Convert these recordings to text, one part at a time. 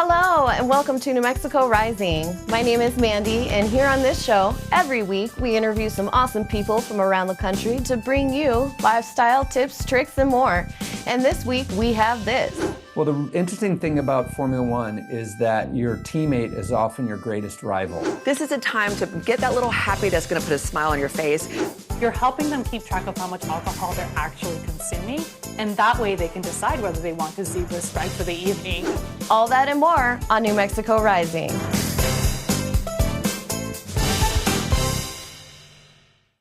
Hello, and welcome to New Mexico Rising. My name is Mandy, and here on this show, every week we interview some awesome people from around the country to bring you lifestyle tips, tricks, and more. And this week we have this. Well, the interesting thing about Formula One is that your teammate is often your greatest rival. This is a time to get that little happy that's going to put a smile on your face. You're helping them keep track of how much alcohol they're actually consuming, and that way they can decide whether they want to zebra strike for the evening. All that and more on New Mexico Rising.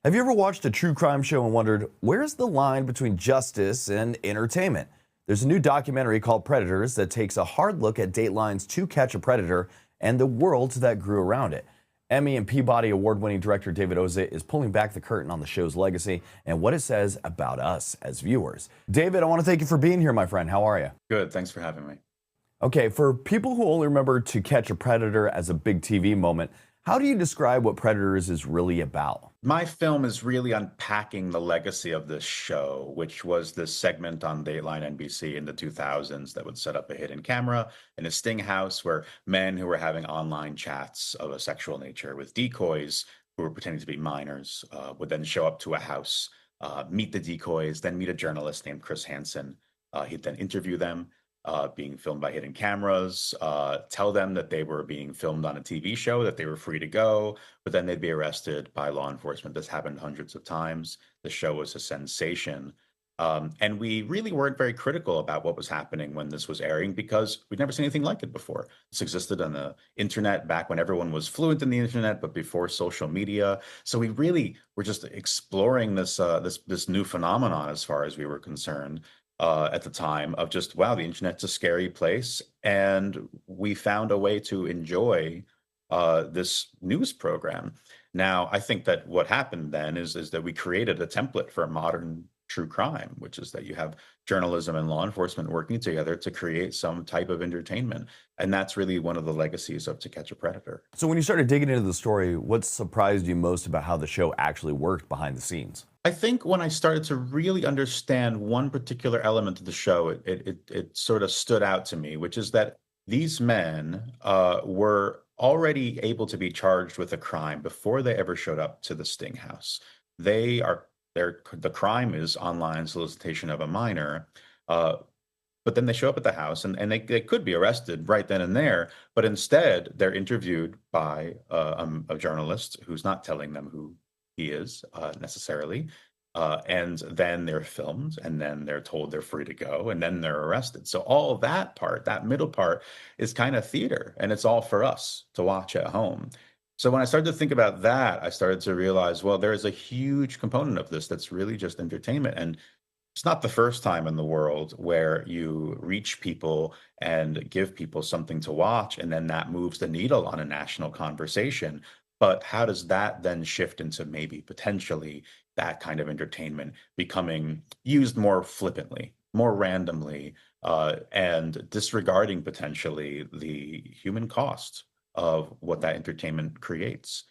Have you ever watched a true crime show and wondered, where's the line between justice and entertainment? There's a new documentary called Predators that takes a hard look at Dateline's To Catch a Predator and the world that grew around it. Emmy and Peabody Award-winning director David Osit is pulling back the curtain on the show's legacy and what it says about us as viewers. David, I want to thank you for being here, my friend. How are you? Good. Thanks for having me. Okay, for people who only remember To Catch a Predator as a big TV moment, how do you describe what Predators is really about? My film is really unpacking the legacy of this show, which was this segment on Dateline NBC in the 2000s that would set up a hidden camera in a sting house where men who were having online chats of a sexual nature with decoys who were pretending to be minors would then show up to a house, meet the decoys, then meet a journalist named Chris Hansen. He'd then interview them. Being filmed by hidden cameras, tell them that they were being filmed on a TV show, that they were free to go, but then they'd be arrested by law enforcement. This happened hundreds of times. The show was a sensation. And we really weren't very critical about what was happening when this was airing because we'd never seen anything like it before. This existed on the internet back when everyone was fluent in the internet, but before social media. So we really were just exploring this new phenomenon as far as we were concerned. At the time of just, wow, the internet's a scary place. And we found a way to enjoy this news program. Now, I think that what happened then is that we created a template for modern true crime, which is that you have journalism and law enforcement working together to create some type of entertainment. And that's really one of the legacies of To Catch a Predator. So when you started digging into the story, what surprised you most about how the show actually worked behind the scenes? I think when I started to really understand one particular element of the show, it sort of stood out to me, which is that these men were already able to be charged with a crime before they ever showed up to the sting house. The crime is online solicitation of a minor, but then they show up at the house and they could be arrested right then and there, but instead they're interviewed by a journalist who's not telling them who he is necessarily. And then they're filmed and then they're told they're free to go and then they're arrested. So all of that part, that middle part is kind of theater and it's all for us to watch at home. So when I started to think about that, I started to realize, well, there is a huge component of this that's really just entertainment. And it's not the first time in the world where you reach people and give people something to watch and then that moves the needle on a national conversation. But how does that then shift into maybe potentially that kind of entertainment becoming used more flippantly, more randomly, and disregarding potentially the human cost of what that entertainment creates?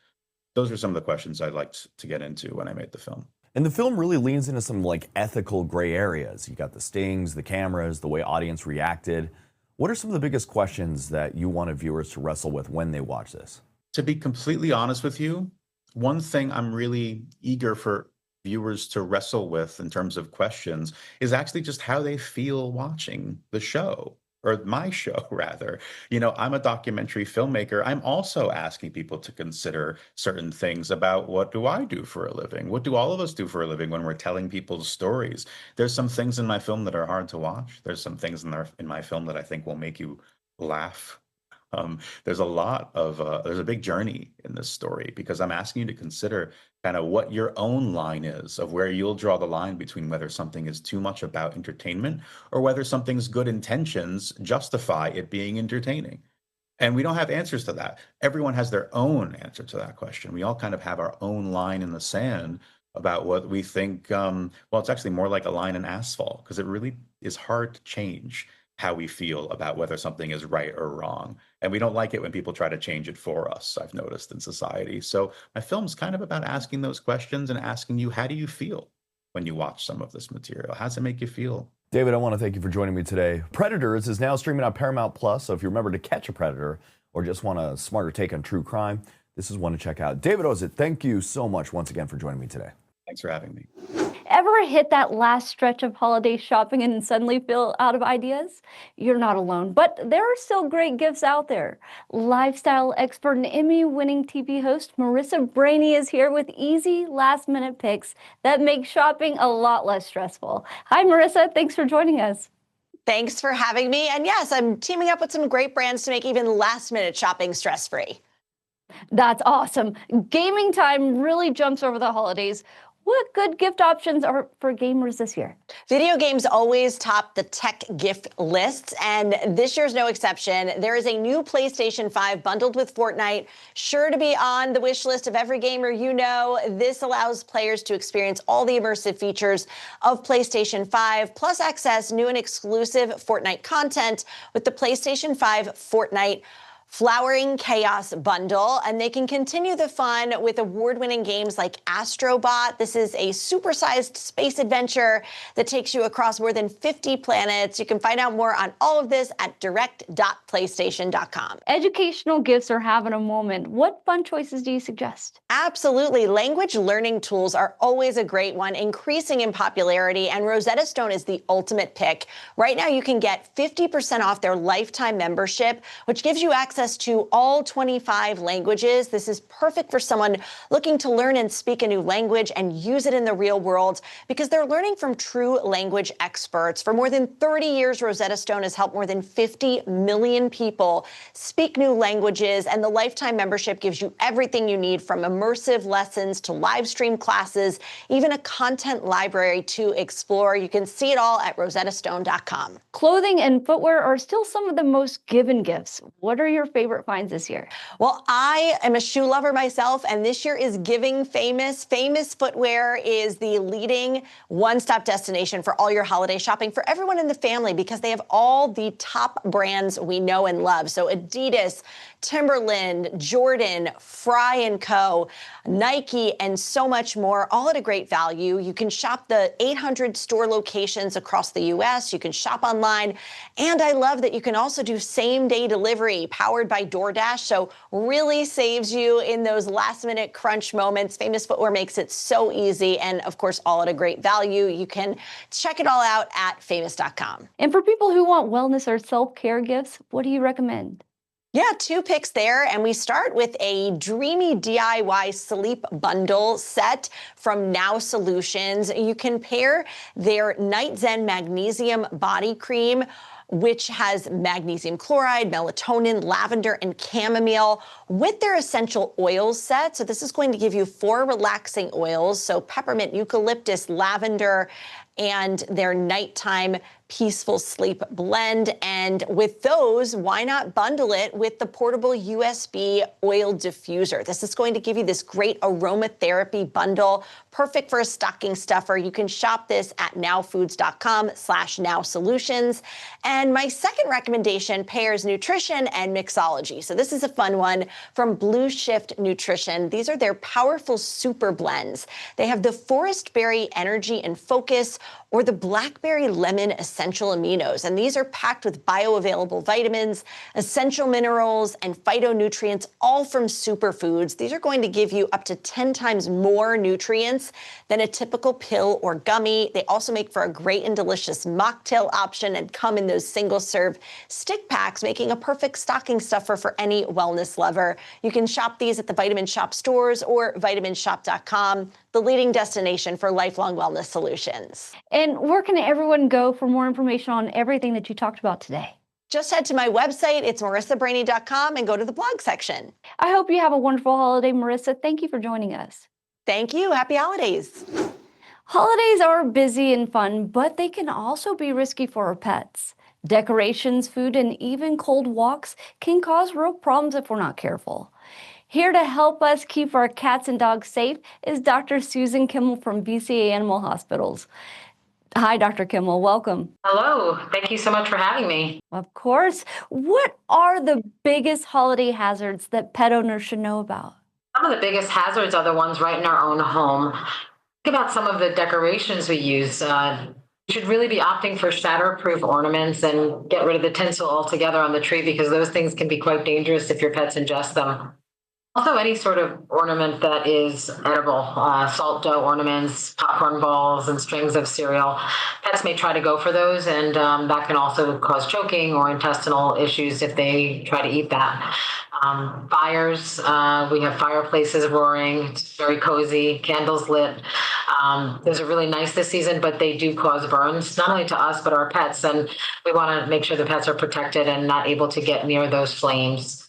Those are some of the questions I liked to get into when I made the film. And the film really leans into some ethical gray areas. You got the stings, the cameras, the way audience reacted. What are some of the biggest questions that you wanted viewers to wrestle with when they watch this? To be completely honest with you, one thing I'm really eager for viewers to wrestle with in terms of questions is actually just how they feel watching the show, or my show rather. You know, I'm a documentary filmmaker. I'm also asking people to consider certain things about what do I do for a living? What do all of us do for a living when we're telling people's stories? There's some things in my film that are hard to watch. There's some things in my film that I think will make you laugh. There's a big journey in this story because I'm asking you to consider kind of what your own line is of where you'll draw the line between whether something is too much about entertainment or whether something's good intentions justify it being entertaining. And we don't have answers to that. Everyone has their own answer to that question. We all kind of have our own line in the sand about what we think. Well, it's actually more like a line in asphalt because it really is hard to change how we feel about whether something is right or wrong. And we don't like it when people try to change it for us, I've noticed in society. So my film's kind of about asking those questions and asking you, how do you feel when you watch some of this material? How does it make you feel David, I want to thank you for joining me today. Predators is now streaming on Paramount Plus, so if you remember to catch a predator or just want a smarter take on true crime, this is one to check out. David Osit, thank you so much once again for joining me today. Thanks for having me. Ever hit that last stretch of holiday shopping and suddenly feel out of ideas? You're not alone, but there are still great gifts out there. Lifestyle expert and Emmy-winning TV host Marissa Brainey is here with easy last-minute picks that make shopping a lot less stressful. Hi, Marissa. Thanks for joining us. Thanks for having me. And yes, I'm teaming up with some great brands to make even last-minute shopping stress-free. That's awesome. Gaming time really jumps over the holidays. What good gift options are for gamers this year? Video games always top the tech gift lists, and this year's no exception. There is a new PlayStation 5 bundled with Fortnite, sure to be on the wish list of every gamer you know. This allows players to experience all the immersive features of PlayStation 5, plus access new and exclusive Fortnite content with the PlayStation 5 Fortnite Flowering Chaos bundle, and they can continue the fun with award-winning games like Astrobot. This is a supersized space adventure that takes you across more than 50 planets. You can find out more on all of this at direct.playstation.com. Educational gifts are having a moment. What fun choices do you suggest? Absolutely. Language learning tools are always a great one, increasing in popularity, and Rosetta Stone is the ultimate pick. Right now, you can get 50% off their lifetime membership, which gives you access to all 25 languages. This is perfect for someone looking to learn and speak a new language and use it in the real world because they're learning from true language experts. For more than 30 years, Rosetta Stone has helped more than 50 million people speak new languages, and the lifetime membership gives you everything you need from immersive lessons to live stream classes, even a content library to explore. You can see it all at rosettastone.com. Clothing and footwear are still some of the most given gifts. What are your favorite finds this year? Well, I am a shoe lover myself, and this year is giving famous. Famous Footwear is the leading one-stop destination for all your holiday shopping for everyone in the family because they have all the top brands we know and love. So Adidas, Timberland, Jordan, Fry & Co., Nike, and so much more, all at a great value. You can shop the 800 store locations across the U.S. You can shop online, and I love that you can also do same-day delivery powered by DoorDash, so really saves you in those last-minute crunch moments. Famous Footwear makes it so easy, and of course, all at a great value. You can check it all out at famous.com. And for people who want wellness or self-care gifts, what do you recommend? Yeah, 2 picks there, and we start with a dreamy DIY sleep bundle set from Now Solutions. You can pair their Night Zen Magnesium Body Cream, which has magnesium chloride, melatonin, lavender, and chamomile with their essential oils set. So this is going to give you 4 relaxing oils, so peppermint, eucalyptus, lavender, and their nighttime peaceful sleep blend. And with those, why not bundle it with the portable USB oil diffuser? This is going to give you this great aromatherapy bundle, perfect for a stocking stuffer. You can shop this at nowfoods.com/nowsolutions. And my second recommendation pairs nutrition and mixology. So this is a fun one from Blue Shift Nutrition. These are their powerful super blends. They have the Forest Berry Energy and Focus or the Blackberry Lemon Essential Aminos. And these are packed with bioavailable vitamins, essential minerals, and phytonutrients, all from superfoods. These are going to give you up to 10 times more nutrients than a typical pill or gummy. They also make for a great and delicious mocktail option and come in those single-serve stick packs, making a perfect stocking stuffer for any wellness lover. You can shop these at the Vitamin Shop stores or vitaminshop.com, the leading destination for lifelong wellness solutions. And where can everyone go for more information on everything that you talked about today? Just head to my website. It's marissabrainey.com and go to the blog section. I hope you have a wonderful holiday, Marissa. Thank you for joining us. Thank you. Happy holidays. Holidays are busy and fun, but they can also be risky for our pets. Decorations, food, and even cold walks can cause real problems if we're not careful. Here to help us keep our cats and dogs safe is Dr. Susan Kimmel from VCA Animal Hospitals. Hi, Dr. Kimmel. Welcome. Hello. Thank you so much for having me. Of course. What are the biggest holiday hazards that pet owners should know about? Some of the biggest hazards are the ones right in our own home. Think about some of the decorations we use. You should really be opting for shatterproof ornaments and get rid of the tinsel altogether on the tree because those things can be quite dangerous if your pets ingest them. Also, any sort of ornament that is edible, salt dough ornaments, popcorn balls, and strings of cereal. Pets may try to go for those, and that can also cause choking or intestinal issues if they try to eat that. Fires, we have fireplaces roaring, it's very cozy, candles lit. Those are really nice this season, but they do cause burns, not only to us, but our pets, and we want to make sure the pets are protected and not able to get near those flames.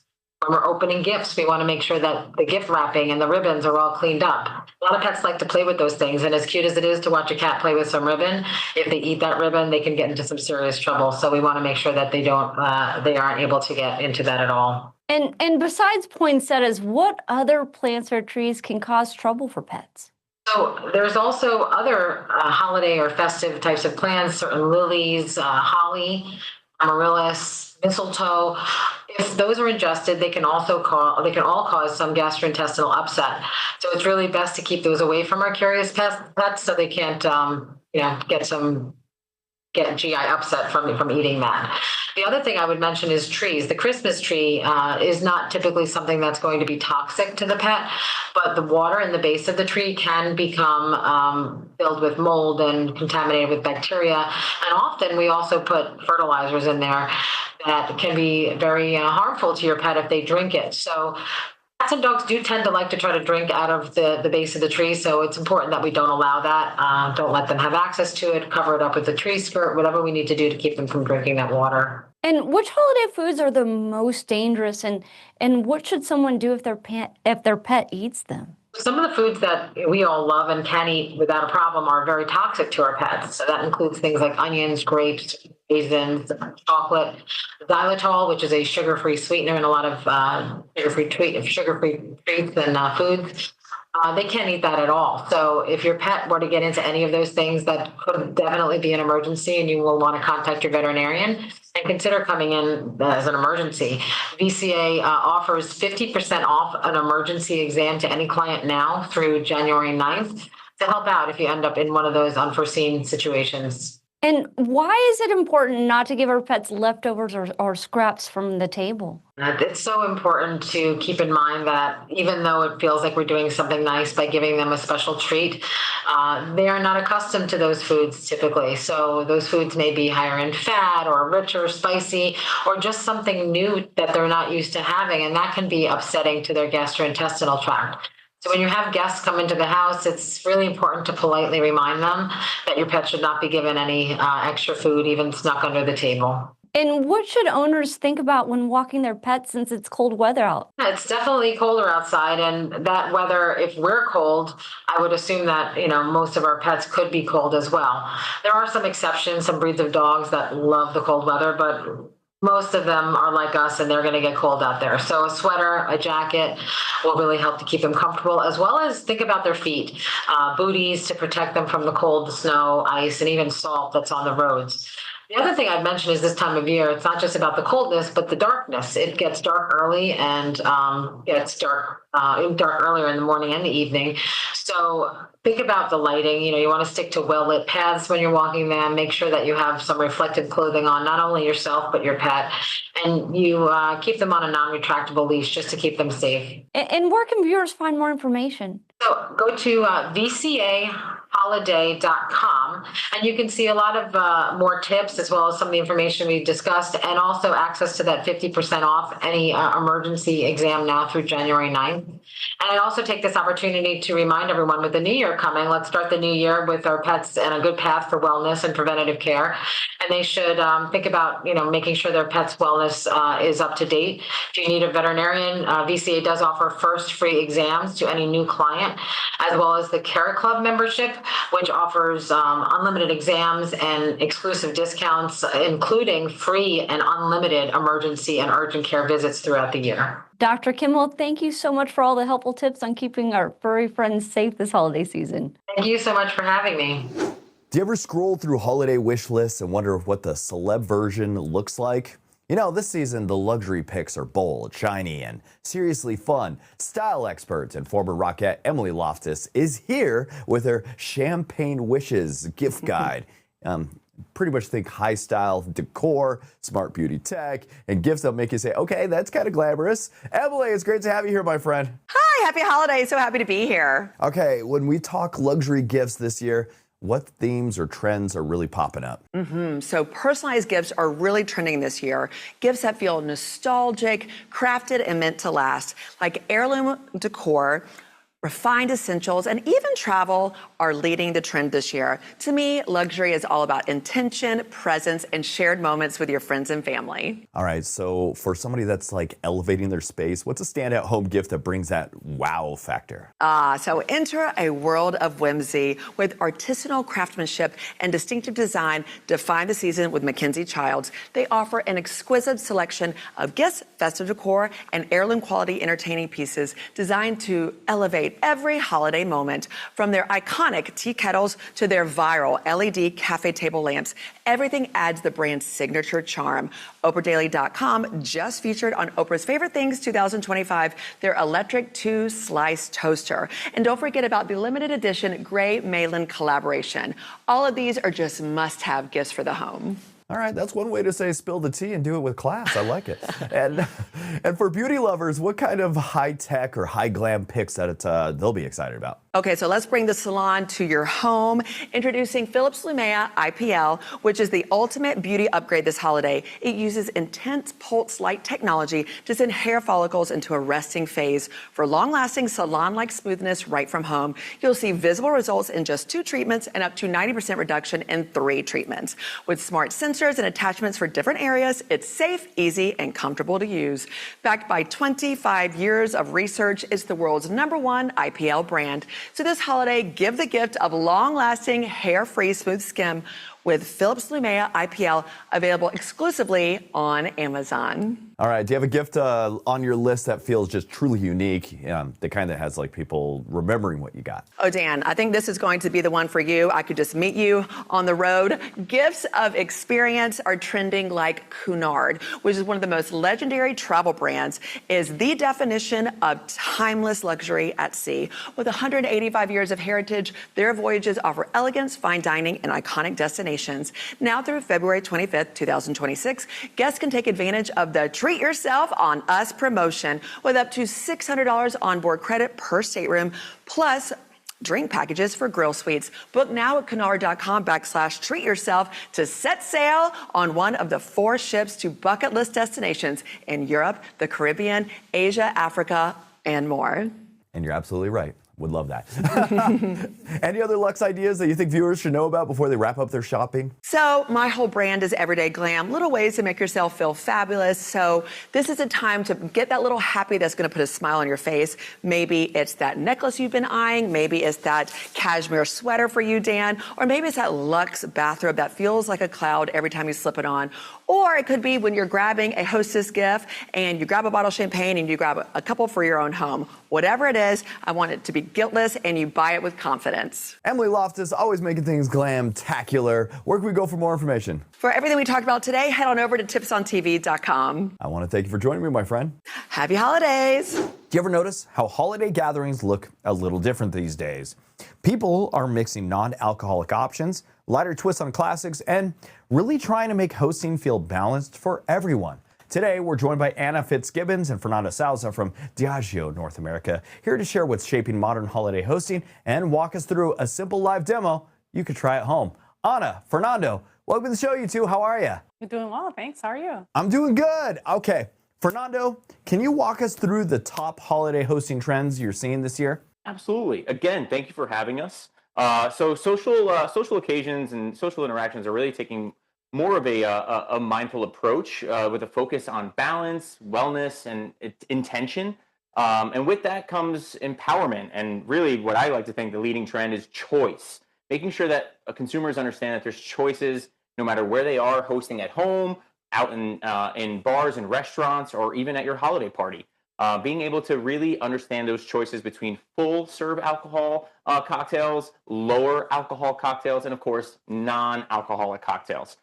When we're opening gifts, we want to make sure that the gift wrapping and the ribbons are all cleaned up. A lot of pets like to play with those things, and as cute as it is to watch a cat play with some ribbon, if they eat that ribbon, they can get into some serious trouble. So we want to make sure that they aren't able to get into that at all. And besides poinsettias, what other plants or trees can cause trouble for pets? So there's also other holiday or festive types of plants, certain lilies, holly, amaryllis, mistletoe. If those are ingested, they can all cause some gastrointestinal upset. So it's really best to keep those away from our curious pets so they can't get GI upset from eating that. The other thing I would mention is trees. The Christmas tree is not typically something that's going to be toxic to the pet, but the water in the base of the tree can become filled with mold and contaminated with bacteria. And often we also put fertilizers in there that can be very harmful to your pet if they drink it. So cats and dogs do tend to like to try to drink out of the base of the tree, so it's important that we don't allow that. Don't let them have access to it. Cover it up with a tree skirt, whatever we need to do to keep them from drinking that water. And which holiday foods are the most dangerous, and what should someone do if their pet eats them? Some of the foods that we all love and can eat without a problem are very toxic to our pets. So that includes things like onions, grapes, raisins, chocolate, xylitol, which is a sugar-free sweetener in a lot of sugar-free treats and foods. They can't eat that at all. So if your pet were to get into any of those things, that could definitely be an emergency, and you will want to contact your veterinarian and consider coming in as an emergency. VCA offers 50% off an emergency exam to any client now through January 9th to help out if you end up in one of those unforeseen situations. And why is it important not to give our pets leftovers or scraps from the table? It's so important to keep in mind that even though it feels like we're doing something nice by giving them a special treat, they are not accustomed to those foods typically. So those foods may be higher in fat or rich or spicy or just something new that they're not used to having, and that can be upsetting to their gastrointestinal tract. So when you have guests come into the house, it's really important to politely remind them that your pet should not be given any extra food, even snuck under the table. And what should owners think about when walking their pets since it's cold weather out? Yeah, it's definitely colder outside, and that weather, if we're cold, I would assume that, most of our pets could be cold as well. There are some exceptions, some breeds of dogs that love the cold weather, but most of them are like us and they're going to get cold out there. So a sweater, a jacket will really help to keep them comfortable, as well as think about their feet, booties to protect them from the cold, the snow, ice, and even salt that's on the roads. The other thing I'd mention is this time of year, it's not just about the coldness, but the darkness. It gets dark early and gets dark earlier in the morning and the evening. So think about the lighting. You want to stick to well-lit paths when you're walking them. Make sure that you have some reflective clothing on, not only yourself, but your pet. And you keep them on a non-retractable leash just to keep them safe. And where can viewers find more information? So go to vcaholiday.com, and you can see a lot of more tips, as well as some of the information we've discussed, and also access to that 50% off any emergency exam now through January 9th. And I also take this opportunity to remind everyone, with the new year coming, let's start the new year with our pets in a good path for wellness and preventative care. And they should think about, making sure their pet's wellness is up to date. If you need a veterinarian, VCA does offer first free exams to any new client, as well as the Care Club membership, which offers unlimited exams and exclusive discounts, including free and unlimited emergency and urgent care visits throughout the year. Dr. Kimmel, thank you so much for all the helpful tips on keeping our furry friends safe this holiday season. Thank you so much for having me. Do you ever scroll through holiday wish lists and wonder what the celeb version looks like? This season, the luxury picks are bold, shiny, and seriously fun. Style expert and former Rockette Emily Loftus is here with her Champagne Wishes gift guide. Pretty much think high style decor, smart beauty tech, and gifts that make you say, okay, that's kind of glamorous. Emily, it's great to have you here, my friend. Hi, happy holidays. So happy to be here. Okay, when we talk luxury gifts this year, what themes or trends are really popping up? So personalized gifts are really trending this year. Gifts that feel nostalgic, crafted, and meant to last, like heirloom decor, refined essentials, and even travel are leading the trend this year. To me, luxury is all about intention, presence, and shared moments with your friends and family. All right, so for somebody that's like elevating their space, what's a standout home gift that brings that wow factor? So enter a world of whimsy with artisanal craftsmanship and distinctive design. Define the season with Mackenzie Childs. They offer an exquisite selection of gifts, festive decor, and heirloom quality entertaining pieces designed to elevate every holiday moment. From their iconic tea kettles to their viral LED cafe table lamps, everything adds the brand's signature charm. OprahDaily.com just featured on Oprah's Favorite Things 2025 their electric 2-slice toaster. And don't forget about the limited edition Gray Malin collaboration. All of these are just must-have gifts for the home. All right, that's one way to say spill the tea and do it with class. I like it. and for beauty lovers, what kind of high-tech or high-glam picks that they'll be excited about? Okay, so let's bring the salon to your home. Introducing Philips Lumea IPL, which is the ultimate beauty upgrade this holiday. It uses intense pulse light technology to send hair follicles into a resting phase. For long-lasting salon-like smoothness right from home, you'll see visible results in just 2 treatments and up to 90% reduction in 3 treatments. With smart sensors and attachments for different areas, it's safe, easy, and comfortable to use. Backed by 25 years of research, it's the world's #1 IPL brand. So this holiday, give the gift of long-lasting, hair-free, smooth skin with Philips Lumea IPL, available exclusively on Amazon. All right, do you have a gift on your list that feels just truly unique, the kind that has like people remembering what you got? Oh, Dan, I think this is going to be the one for you. I could just meet you on the road. Gifts of experience are trending like Cunard, which is one of the most legendary travel brands, is the definition of timeless luxury at sea. With 185 years of heritage, their voyages offer elegance, fine dining, and iconic destinations. Now through February 25th, 2026, guests can take advantage of the Treat Yourself on Us promotion with up to $600 onboard credit per stateroom, plus drink packages for grill suites. Book now at cunard.com/treat yourself to set sail on one of the 4 ships to bucket list destinations in Europe, the Caribbean, Asia, Africa, and more. And you're absolutely right. Would love that. Any other Luxe ideas that you think viewers should know about before they wrap up their shopping? So my whole brand is everyday glam, little ways to make yourself feel fabulous. So this is a time to get that little happy that's going to put a smile on your face. Maybe it's that necklace you've been eyeing. Maybe it's that cashmere sweater for you, Dan. Or maybe it's that Luxe bathrobe that feels like a cloud every time you slip it on. Or it could be when you're grabbing a hostess gift and you grab a bottle of champagne and you grab a couple for your own home. Whatever it is, I want it to be guiltless and you buy it with confidence. Emily Loftus, always making things glam-tacular. Where can we go for more information? For everything we talked about today, head on over to tipsontv.com. I want to thank you for joining me, my friend. Happy holidays. Do you ever notice how holiday gatherings look a little different these days? People are mixing non-alcoholic options, lighter twists on classics, and really trying to make hosting feel balanced for everyone. Today, we're joined by Anna Fitzgibbons and Fernando Salza from Diageo North America, here to share what's shaping modern holiday hosting and walk us through a simple live demo you could try at home. Anna, Fernando, welcome to the show, you two. How are you? You're doing well, thanks. How are you? I'm doing good. Okay. Fernando, can you walk us through the top holiday hosting trends you're seeing this year? Absolutely. Again, thank you for having us. So social occasions and social interactions are really taking more of a mindful approach with a focus on balance, wellness, and intention. And with that comes empowerment. And really what I like to think the leading trend is choice, making sure that consumers understand that there's choices no matter where they are, hosting at home, out in bars and restaurants, or even at your holiday party. Being able to really understand those choices between full serve alcohol cocktails, lower alcohol cocktails, and of course, non-alcoholic cocktails.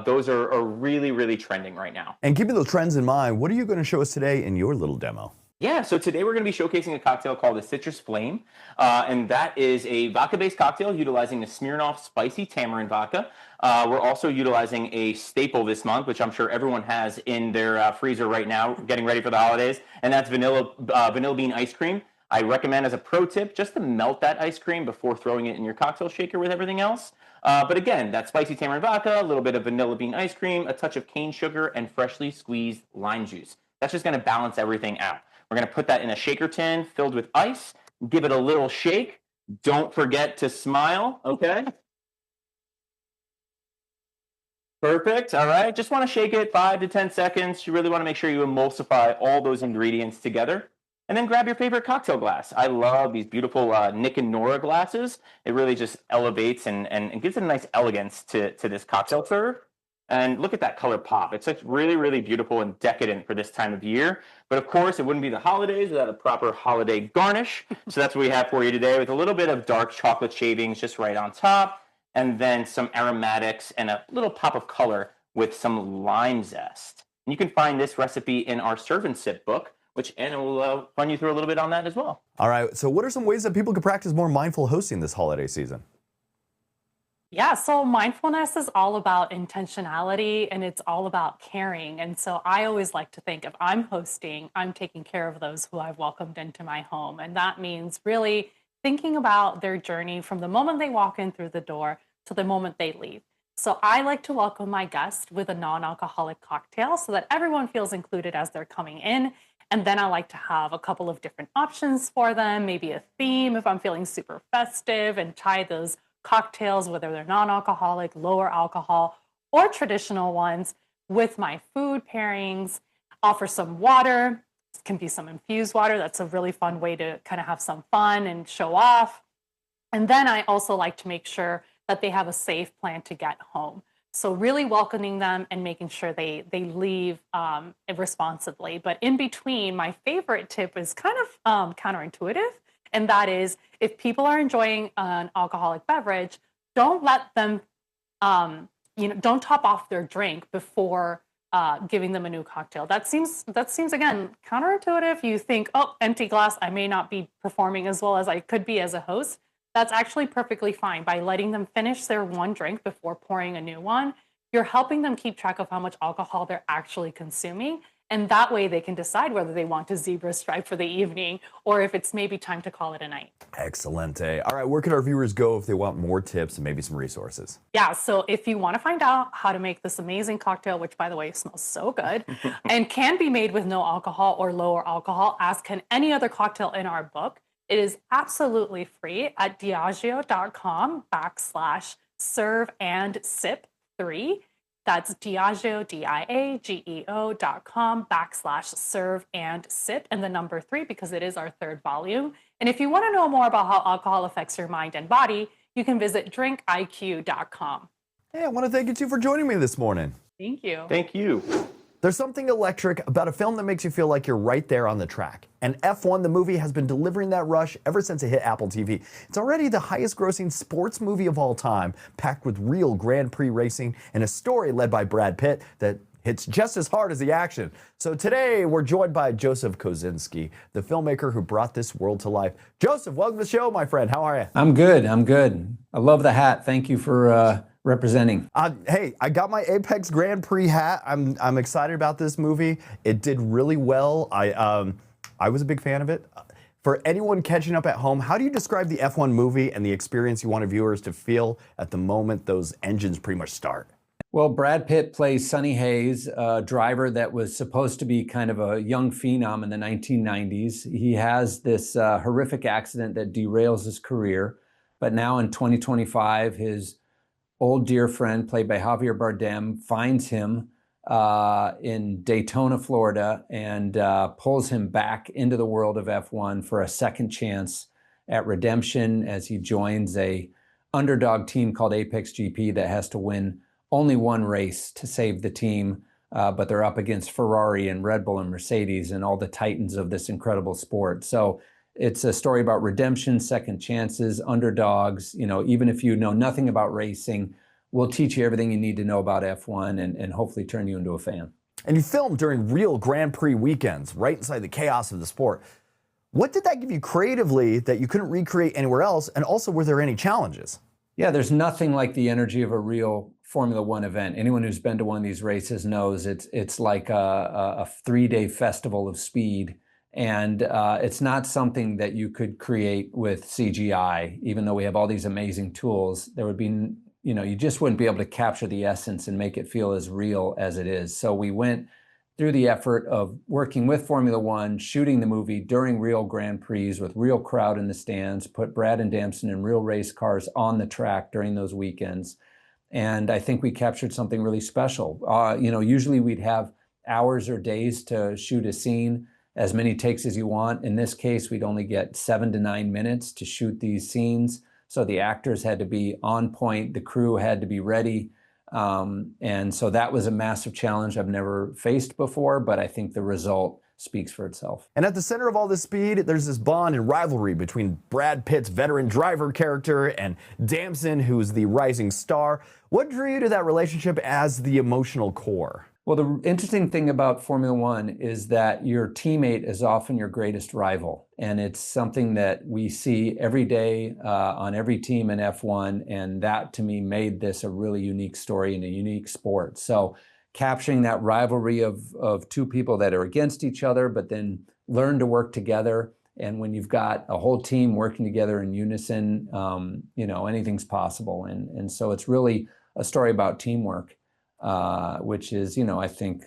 Those are really, really trending right now. And keeping those trends in mind, what are you going to show us today in your little demo? Yeah, so today we're going to be showcasing a cocktail called the Citrus Flame, and that is a vodka-based cocktail utilizing the Smirnoff Spicy Tamarind Vodka. We're also utilizing a staple this month, which I'm sure everyone has in their freezer right now, getting ready for the holidays, and that's vanilla bean ice cream. I recommend as a pro tip just to melt that ice cream before throwing it in your cocktail shaker with everything else. But again, that spicy tamarind vodka, a little bit of vanilla bean ice cream, a touch of cane sugar, and freshly squeezed lime juice. That's just going to balance everything out. We're going to put that in a shaker tin filled with ice, give it a little shake. Don't forget to smile, okay? Perfect, all right. Just want to shake it 5 to 10 seconds. You really want to make sure you emulsify all those ingredients together. And then grab your favorite cocktail glass. I love these beautiful Nick and Nora glasses. It really just elevates and gives it a nice elegance to this cocktail serve. And look at that color pop. It's like really, really beautiful and decadent for this time of year. But of course, it wouldn't be the holidays without a proper holiday garnish. So that's what we have for you today with a little bit of dark chocolate shavings just right on top. And then some aromatics and a little pop of color with some lime zest. And you can find this recipe in our Serve and Sip book, which Anna will run you through a little bit on that as well. All right, so what are some ways that people can practice more mindful hosting this holiday season? Yeah, so mindfulness is all about intentionality and it's all about caring. And so I always like to think if I'm hosting, I'm taking care of those who I've welcomed into my home. And that means really thinking about their journey from the moment they walk in through the door to the moment they leave. So I like to welcome my guests with a non-alcoholic cocktail so that everyone feels included as they're coming in. And then I like to have a couple of different options for them, maybe a theme if I'm feeling super festive, and tie those cocktails, whether they're non-alcoholic, lower alcohol, or traditional ones, with my food pairings. Offer some water. It can be some infused water. That's a really fun way to kind of have some fun and show off. And then I also like to make sure that they have a safe plan to get home. So really welcoming them and making sure they leave responsibly. But in between, my favorite tip is kind of counterintuitive. And that is, if people are enjoying an alcoholic beverage, don't let them, don't top off their drink before giving them a new cocktail. That seems again counterintuitive. You think, oh, empty glass, I may not be performing as well as I could be as a host. That's actually perfectly fine. By letting them finish their one drink before pouring a new one, you're helping them keep track of how much alcohol they're actually consuming. And that way they can decide whether they want to zebra stripe for the evening or if it's maybe time to call it a night. Excellent. All right, where can our viewers go if they want more tips and maybe some resources? Yeah, so if you want to find out how to make this amazing cocktail, which by the way smells so good, and can be made with no alcohol or lower alcohol, as can any other cocktail in our book, it is absolutely free at diageo.com/serve-and-sip3. That's Diageo, diageo.com/serve-and-sip, and the number 3 because it is our 3rd volume. And if you want to know more about how alcohol affects your mind and body, you can visit drinkiq.com. Hey, I want to thank you two for joining me this morning. Thank you. Thank you. There's something electric about a film that makes you feel like you're right there on the track. And F1, the movie, has been delivering that rush ever since it hit Apple TV. It's already the highest grossing sports movie of all time, packed with real Grand Prix racing and a story led by Brad Pitt that hits just as hard as the action. So today we're joined by Joseph Kosinski, the filmmaker who brought this world to life. Joseph, welcome to the show, my friend. How are you? I'm good. I love the hat. Thank you for representing. Hey, I got my Apex Grand Prix hat. I'm excited about this movie. It did really well. I was a big fan of it. For anyone catching up at home, how do you describe the F1 movie and the experience you wanted viewers to feel at the moment those engines pretty much start? Well, Brad Pitt plays Sonny Hayes, a driver that was supposed to be kind of a young phenom in the 1990s. He has this horrific accident that derails his career. But now in 2025, his old dear friend, played by Javier Bardem, finds him in Daytona, Florida, and pulls him back into the world of F1 for a second chance at redemption as he joins a underdog team called Apex GP that has to win only one race to save the team, but they're up against Ferrari and Red Bull and Mercedes and all the titans of this incredible sport. So it's a story about redemption, second chances, underdogs. You know, even if you know nothing about racing, we'll teach you everything you need to know about F1 and hopefully turn you into a fan. And you filmed during real Grand Prix weekends, right inside the chaos of the sport. What did that give you creatively that you couldn't recreate anywhere else? And also, were there any challenges? Yeah, there's nothing like the energy of a real Formula One event. Anyone who's been to one of these races knows it's like a 3-day festival of speed. And it's not something that you could create with CGI, even though we have all these amazing tools. There would be, you just wouldn't be able to capture the essence and make it feel as real as it is. So we went through the effort of working with Formula One, shooting the movie during real Grand Prix with real crowd in the stands, put Brad and Damson in real race cars on the track during those weekends. And I think we captured something really special. Usually we'd have hours or days to shoot a scene, as many takes as you want. In this case, we'd only get 7 to 9 minutes to shoot these scenes. So the actors had to be on point, the crew had to be ready. And so that was a massive challenge I've never faced before, but I think the result speaks for itself. And at the center of all this speed, there's this bond and rivalry between Brad Pitt's veteran driver character and Damson, who's the rising star. What drew you to that relationship as the emotional core? Well, the interesting thing about Formula One is that your teammate is often your greatest rival. And it's something that we see every day on every team in F1. And that, to me, made this a really unique story and a unique sport. So capturing that rivalry of two people that are against each other, but then learn to work together. And when you've got a whole team working together in unison, anything's possible. And so it's really a story about teamwork. Which is, I think,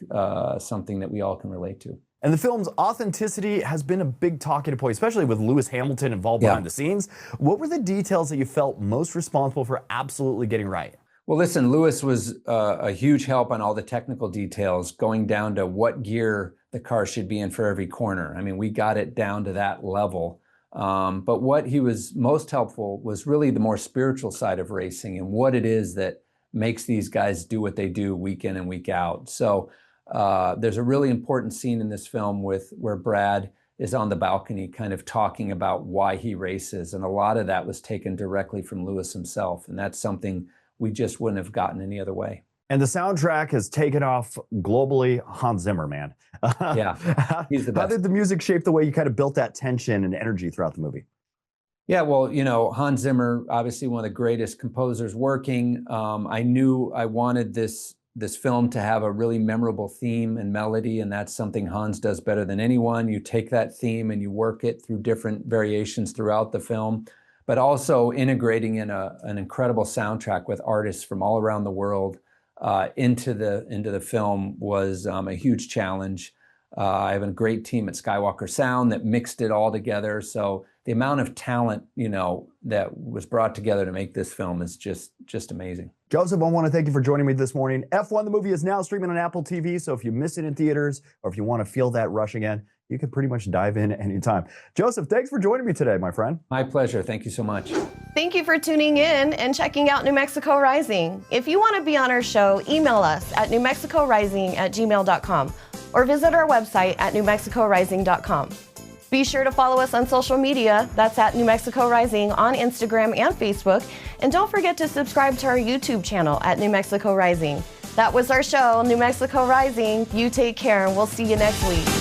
something that we all can relate to. And the film's authenticity has been a big talking point, especially with Lewis Hamilton involved behind the scenes. What were the details that you felt most responsible for absolutely getting right? Well, listen, Lewis was a huge help on all the technical details, going down to what gear the car should be in for every corner. I mean, we got it down to that level. But what he was most helpful was really the more spiritual side of racing and what it is that makes these guys do what they do week in and week out. So there's a really important scene in this film where Brad is on the balcony kind of talking about why he races. And a lot of that was taken directly from Lewis himself. And that's something we just wouldn't have gotten any other way. And the soundtrack has taken off globally. Hans Zimmer, man. Yeah, he's the best. How did the music shape the way you kind of built that tension and energy throughout the movie? Yeah, well, Hans Zimmer, obviously one of the greatest composers working. I knew I wanted this film to have a really memorable theme and melody, and that's something Hans does better than anyone. You take that theme and you work it through different variations throughout the film, but also integrating in an incredible soundtrack with artists from all around the world into the film was a huge challenge. I have a great team at Skywalker Sound that mixed it all together. So the amount of talent, that was brought together to make this film is just amazing. Joseph, I want to thank you for joining me this morning. F1, the movie, is now streaming on Apple TV. So if you miss it in theaters or if you want to feel that rush again, you can pretty much dive in anytime. Joseph, thanks for joining me today, my friend. My pleasure. Thank you so much. Thank you for tuning in and checking out New Mexico Rising. If you want to be on our show, email us at newmexicorising@gmail.com or visit our website at newmexicorising.com. Be sure to follow us on social media. That's at New Mexico Rising on Instagram and Facebook. And don't forget to subscribe to our YouTube channel at New Mexico Rising. That was our show, New Mexico Rising. You take care, and we'll see you next week.